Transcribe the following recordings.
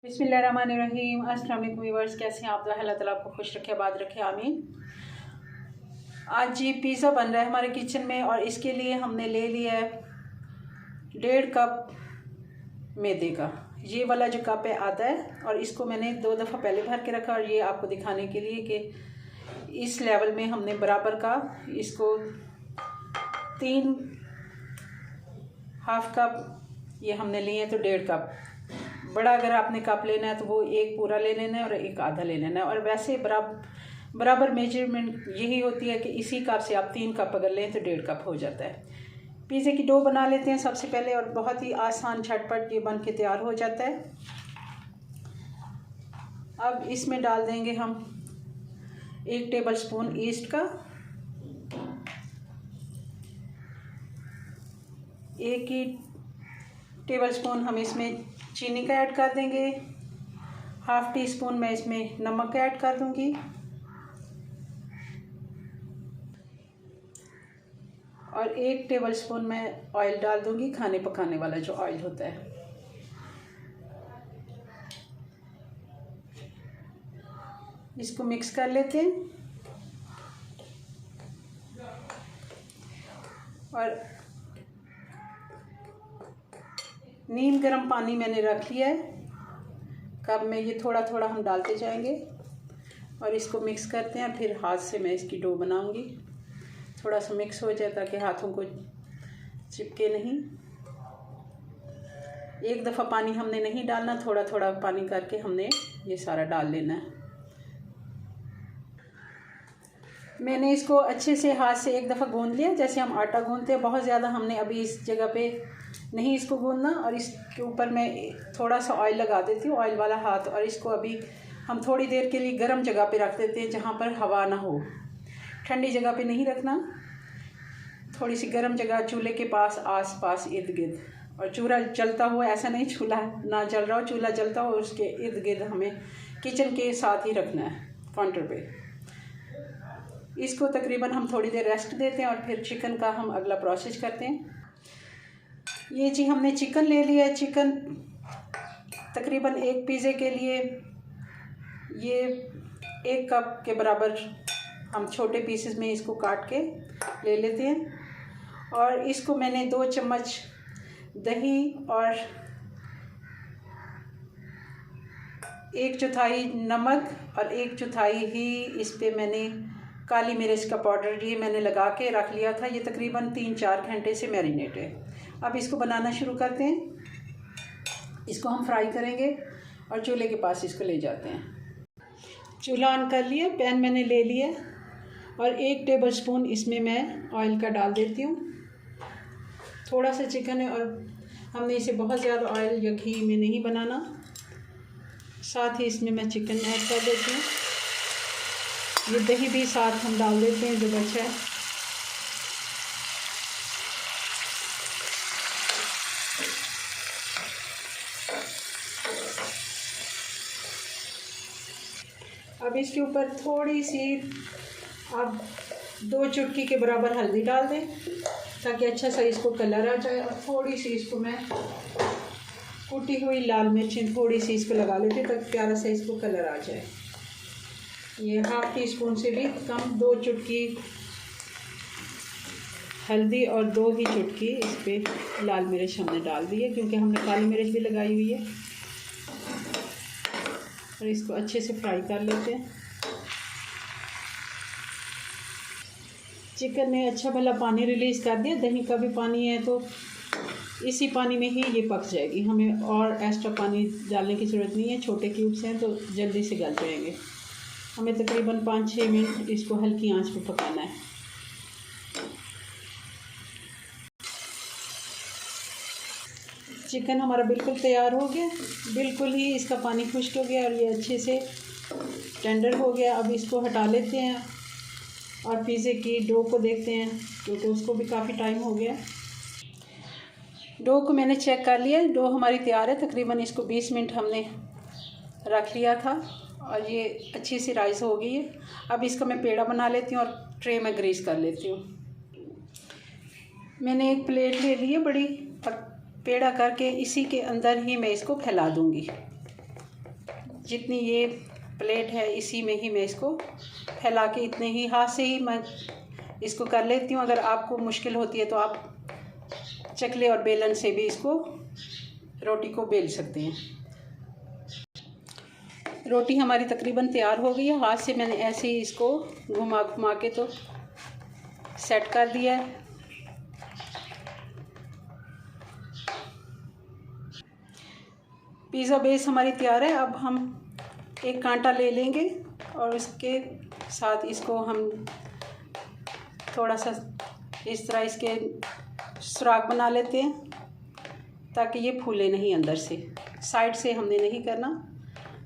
बिस्मिल्लाहिर्रहमानिर्रहीम। अस्सलाम वालेकुम व्यूअर्स, कैसे हैं आप? अल्लाह ताला आपको खुश रखे, आबाद रखे, आमीन। आज जी पिज़्ज़ा बन रहा है हमारे किचन में और इसके लिए हमने ले लिया है 1.5 कप मैदे का। ये वाला जो कप है आधा है और इसको मैंने 2 दफ़ा पहले भर के रखा और ये आपको दिखाने के लिए कि इस लेवल में हमने बराबर का इसको 3 हाफ कप ये हमने लिए हैं, तो 1.5 कप। बड़ा अगर आपने कप लेना है तो वो एक पूरा ले लेना है और एक आधा ले लेना है। और वैसे बराबर मेजरमेंट यही होती है कि इसी कप से आप 3 कप अगर लें तो 1.5 कप हो जाता है। पिज़्ज़े की डो बना लेते हैं सबसे पहले और बहुत ही आसान झटपट ये बन के तैयार हो जाता है। अब इसमें डाल देंगे हम 1 टेबलस्पून ईस्ट का, 1 टेबलस्पून हम इसमें चीनी का ऐड कर देंगे, हाफ टी स्पून मैं इसमें नमक ऐड कर दूंगी और 1 टेबलस्पून मैं ऑयल डाल दूंगी, खाने पकाने वाला जो ऑयल होता है। इसको मिक्स कर लेते हैं और नीम गर्म पानी मैंने रख लिया है कप में। ये थोड़ा थोड़ा हम डालते जाएंगे और इसको मिक्स करते हैं। फिर हाथ से मैं इसकी डो बनाऊंगी, थोड़ा सा मिक्स हो जाए ताकि हाथों को चिपके नहीं। एक दफ़ा पानी हमने नहीं डालना, थोड़ा थोड़ा पानी करके हमने ये सारा डाल लेना है। मैंने इसको अच्छे से हाथ से एक दफ़ा गूंद लिया, जैसे हम आटा गूंदते हैं। बहुत ज़्यादा हमने अभी इस जगह पे नहीं इसको गूंदना। और इसके ऊपर मैं थोड़ा सा ऑयल लगा देती हूँ, ऑयल वाला हाथ। और इसको अभी हम थोड़ी देर के लिए गर्म जगह पे रख देते हैं जहाँ पर हवा ना हो। ठंडी जगह पे नहीं रखना, थोड़ी सी गर्म जगह, चूल्हे के पास आस पास इर्द गिर्द। और चूल्हा जलता हुआ, ऐसा नहीं चूल्हा ना जल रहा हो, चूल्हा जलता हो उसके इर्द गिर्द हमें किचन के साथ ही रखना है, काउंटर पे। इसको तकरीबन हम थोड़ी देर रेस्ट देते हैं और फिर चिकन का हम अगला प्रोसेस करते हैं। ये जी हमने चिकन ले लिया है। चिकन तकरीबन एक पिज़्ज़े के लिए ये 1 कप के बराबर हम छोटे पीसेस में इसको काट के ले लेते हैं। और इसको मैंने 2 चम्मच दही और 1/4 नमक और 1/4 ही इस पे मैंने काली मिर्च का पाउडर ये मैंने लगा के रख लिया था। ये तकरीबन 3-4 घंटे से मैरिनेट है। अब इसको बनाना शुरू करते हैं। इसको हम फ्राई करेंगे और चूल्हे के पास इसको ले जाते हैं। चूल्हा ऑन कर लिया, पैन मैंने ले लिया और 1 टेबलस्पून इसमें मैं ऑयल का डाल देती हूँ। थोड़ा सा चिकन है और हमने इसे बहुत ज़्यादा ऑयल या घी में नहीं बनाना। साथ ही इसमें मैं चिकन ऐड कर देती हूँ। ये दही भी साथ हम डाल देते हैं जो बचा है। अब इसके ऊपर थोड़ी सी आप 2 चुटकी के बराबर हल्दी डाल दें ताकि अच्छा सा इसको कलर आ जाए। और थोड़ी सी इसको मैं कुटी हुई लाल मिर्च थोड़ी सी इसको लगा लेते ताकि प्यारा सा इसको कलर आ जाए। ये हाफ टी स्पून से भी कम 2 चुटकी हल्दी और 2 ही चुटकी इस पर लाल मिर्च हमने डाल दी है, क्योंकि हमने काली मिर्च भी लगाई हुई है। और इसको अच्छे से फ्राई कर लेते हैं। चिकन ने अच्छा भला पानी रिलीज़ कर दिया, दही का भी पानी है, तो इसी पानी में ही ये पक जाएगी। हमें और एक्स्ट्रा पानी डालने की ज़रूरत नहीं है। छोटे क्यूब्स हैं तो जल्दी से गल जाएंगे। हमें तकरीबन 5-6 मिनट इसको हल्की आंच पर पकाना है। चिकन हमारा बिल्कुल तैयार हो गया, बिल्कुल ही इसका पानी खुश्क हो गया और ये अच्छे से टेंडर हो गया। अब इसको हटा लेते हैं और पिज़्ज़े की डो को देखते हैं, क्योंकि उसको भी काफ़ी टाइम हो गया। डो को मैंने चेक कर लिया, डो हमारी तैयार है। तकरीबन इसको 20 मिनट हमने रख लिया था और ये अच्छी सी राइस हो गई है। अब इसका मैं पेड़ा बना लेती हूँ और ट्रे में ग्रीस कर लेती हूँ। मैंने एक प्लेट ले ली है बड़ी और पेड़ा करके इसी के अंदर ही मैं इसको फैला दूँगी। जितनी ये प्लेट है इसी में ही मैं इसको फैला के इतने ही हाथ से ही मैं इसको कर लेती हूँ। अगर आपको मुश्किल होती है तो आप चकले और बेलन से भी इसको रोटी को बेल सकते हैं। रोटी हमारी तकरीबन तैयार हो गई है। हाथ से मैंने ऐसे ही इसको घुमा घुमा के तो सेट कर दिया है। पिज़्ज़ा बेस हमारी तैयार है। अब हम एक कांटा ले लेंगे और उसके साथ इसको हम थोड़ा सा इस तरह इसके सुराख बना लेते हैं ताकि ये फूले नहीं अंदर से। साइड से हमने नहीं करना,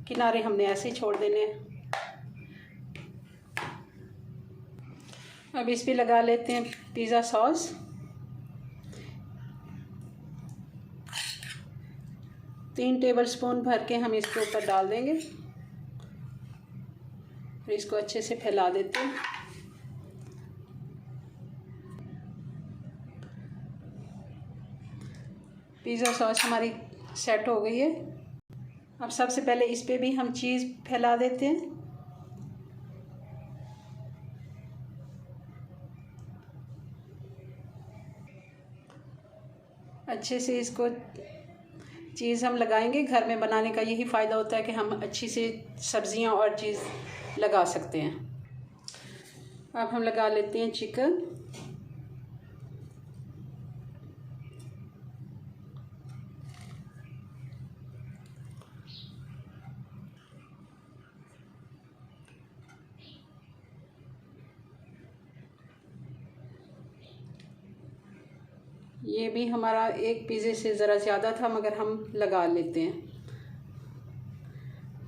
किनारे हमने ऐसे ही छोड़ देने हैं। अब इस पे लगा लेते हैं पिज़्ज़ा सॉस। तीन टेबलस्पून भर के हम इसके ऊपर डाल देंगे और इसको अच्छे से फैला देते हैं। पिज़्ज़ा सॉस हमारी सेट हो गई है। अब सबसे पहले इस पे भी हम चीज़ फैला देते हैं। अच्छे से इसको चीज़ हम लगाएंगे। घर में बनाने का यही फ़ायदा होता है कि हम अच्छी से सब्ज़ियां और चीज़ लगा सकते हैं। अब हम लगा लेते हैं चिकन। ये भी हमारा एक पिज़्ज़े से ज़रा ज़्यादा था मगर हम लगा लेते हैं।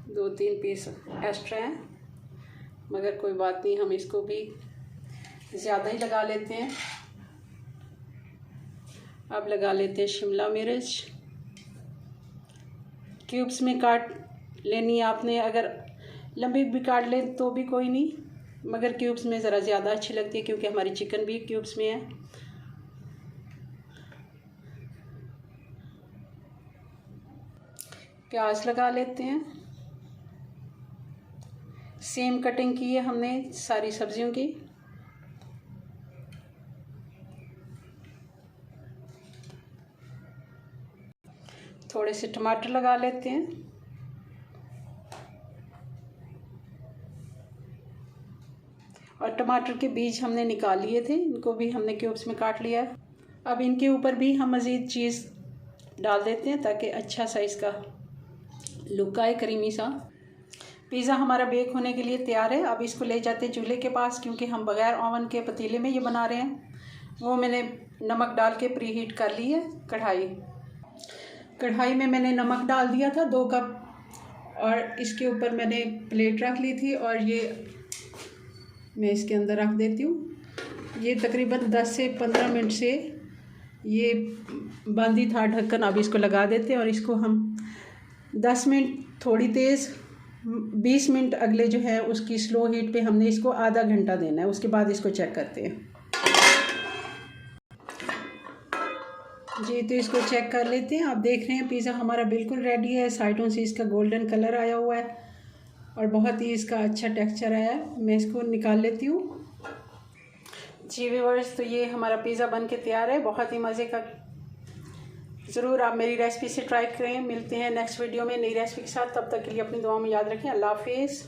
2-3 पीस एक्स्ट्रा हैं मगर कोई बात नहीं, हम इसको भी ज़्यादा ही लगा लेते हैं। अब लगा लेते हैं शिमला मिर्च। क्यूब्स में काट लेनी है आपने, अगर लंबी भी काट लें तो भी कोई नहीं, मगर क्यूब्स में ज़रा ज़्यादा अच्छी लगती है क्योंकि हमारी चिकन भी क्यूब्स में है। प्याज लगा लेते हैं। सेम कटिंग की है हमने सारी सब्जियों की। थोड़े से टमाटर लगा लेते हैं। और टमाटर के बीज हमने निकाल लिए थे, इनको भी हमने क्यूब्स में काट लिया है। अब इनके ऊपर भी हम मज़ीद चीज़ डाल देते हैं ताकि अच्छा सा इसका लुक आए, क्रीमी सा। पिज़्ज़ा हमारा बेक होने के लिए तैयार है। अब इसको ले जाते हैं चूल्हे के पास क्योंकि हम बग़ैर ओवन के पतीले में ये बना रहे हैं। वो मैंने नमक डाल के प्री हीट कर ली है कढ़ाई में मैंने नमक डाल दिया था 2 कप और इसके ऊपर मैंने प्लेट रख ली थी और ये मैं इसके अंदर रख देती हूँ। ये तकरीबन 10 से 15 मिनट से ये बंद ही था ढक्कन। अब इसको लगा देते हैं और इसको हम 10 मिनट थोड़ी तेज़, 20 मिनट अगले जो है उसकी स्लो हीट पे हमने इसको आधा घंटा देना है। उसके बाद इसको चेक करते हैं जी। तो इसको चेक कर लेते हैं। आप देख रहे हैं पिज़्ज़ा हमारा बिल्कुल रेडी है। साइडों से इसका गोल्डन कलर आया हुआ है और बहुत ही इसका अच्छा टेक्सचर आया है। मैं इसको निकाल लेती हूँ जी व्यूअर्स। तो ये हमारा पिज़्ज़ा बन के तैयार है, बहुत ही मज़े का। ज़रूर आप मेरी रेसिपी से ट्राई करें। मिलते हैं नेक्स्ट वीडियो में नई रेसिपी के साथ। तब तक के लिए अपनी दुआ में याद रखें। अल्लाह हाफिज़।